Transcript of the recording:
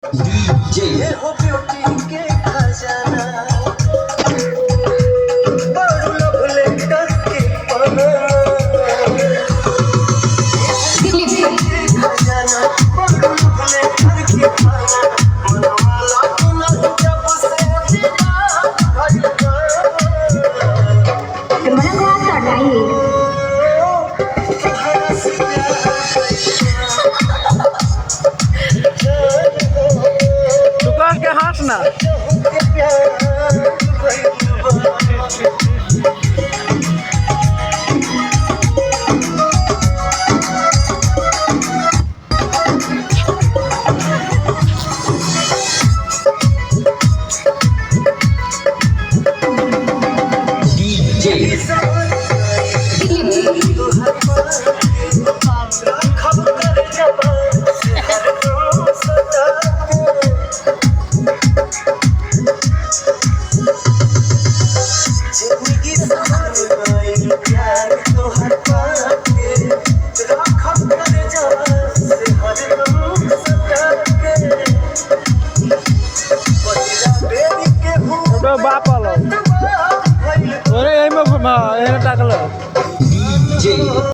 ये हो ब्यूटी के खजाना बड़ू लव लेटर के पना खजाना बड़ू लव लेटर के पना मनवाला ना जब से दिला भटका तुम्हारा को आप नहीं दुकान के हाथ ना बाप आलो अरे टाकलं